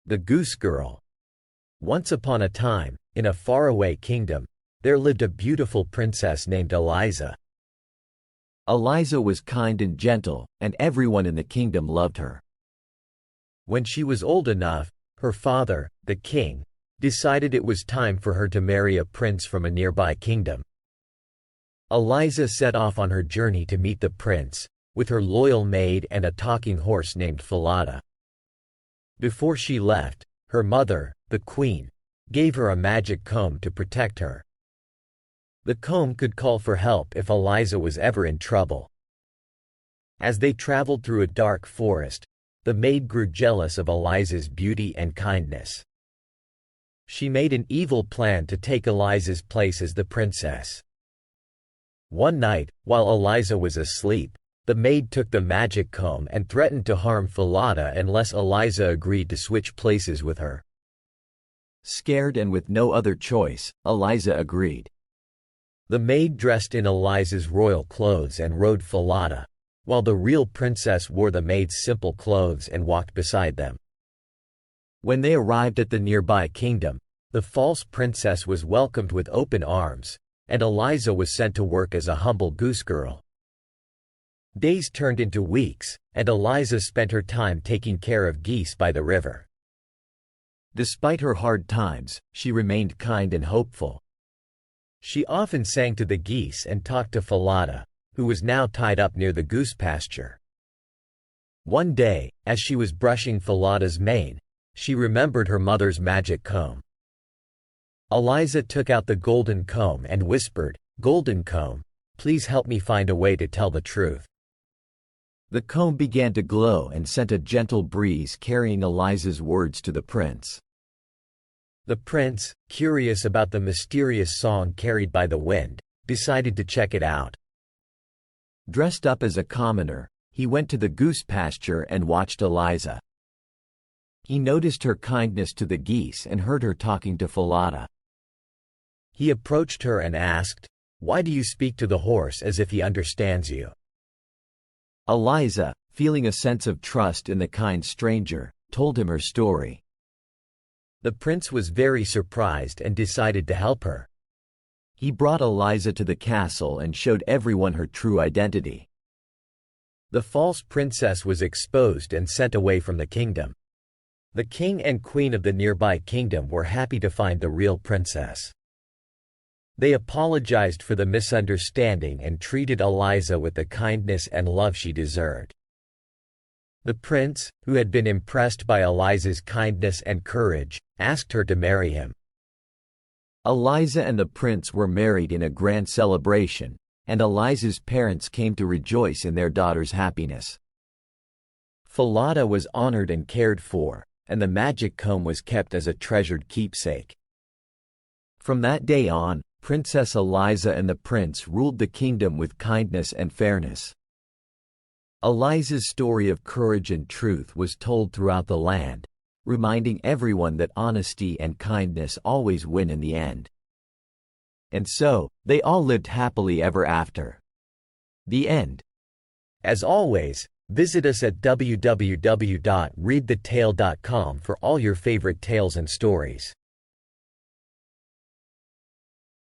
The Goose-Girl. Once upon a time, in a faraway kingdom, there lived a beautiful princess named Eliza. Eliza was kind and gentle, and everyone in the kingdom loved her. When she was old enough, her father, the king, decided it was time for her to marry a prince from a nearby kingdom. Eliza set off on her journey to meet the prince, with her loyal maid and a talking horse named Falada. Before she left, her mother, the queen, gave her a magic comb to protect her. The comb could call for help if Eliza was ever in trouble. As they traveled through a dark forest, the maid grew jealous of Eliza's beauty and kindness. She made an evil plan to take Eliza's place as the princess. One night, while Eliza was asleep, the maid took the magic comb and threatened to harm Falada unless Eliza agreed to switch places with her. Scared and with no other choice, Eliza agreed. The maid dressed in Eliza's royal clothes and rode Falada, while the real princess wore the maid's simple clothes and walked beside them. When they arrived at the nearby kingdom, the false princess was welcomed with open arms, and Eliza was sent to work as a humble goose-girl. Days turned into weeks, and Eliza spent her time taking care of geese by the river. Despite her hard times, she remained kind and hopeful. She often sang to the geese and talked to Falada, who was now tied up near the goose pasture. One day, as she was brushing Falada's mane, she remembered her mother's magic comb. Eliza took out the golden comb and whispered, "Golden comb, please help me find a way to tell the truth." The comb began to glow and sent a gentle breeze carrying Eliza's words to the prince. The prince, curious about the mysterious song carried by the wind, decided to check it out. Dressed up as a commoner, he went to the goose pasture and watched Eliza. He noticed her kindness to the geese and heard her talking to Falada. He approached her and asked, "Why do you speak to the horse as if he understands you?" Eliza, feeling a sense of trust in the kind stranger, told him her story. The prince was very surprised and decided to help her. He brought Eliza to the castle and showed everyone her true identity. The false princess was exposed and sent away from the kingdom. The king and queen of the nearby kingdom were happy to find the real princess. They apologized for the misunderstanding and treated Eliza with the kindness and love she deserved. The prince, who had been impressed by Eliza's kindness and courage, asked her to marry him. Eliza and the prince were married in a grand celebration, and Eliza's parents came to rejoice in their daughter's happiness. Falada was honored and cared for, and the magic comb was kept as a treasured keepsake. From that day on, Princess Eliza and the prince ruled the kingdom with kindness and fairness. Eliza's story of courage and truth was told throughout the land, reminding everyone that honesty and kindness always win in the end. And so, they all lived happily ever after. The end. As always, visit us at www.readthetale.com for all your favorite tales and stories.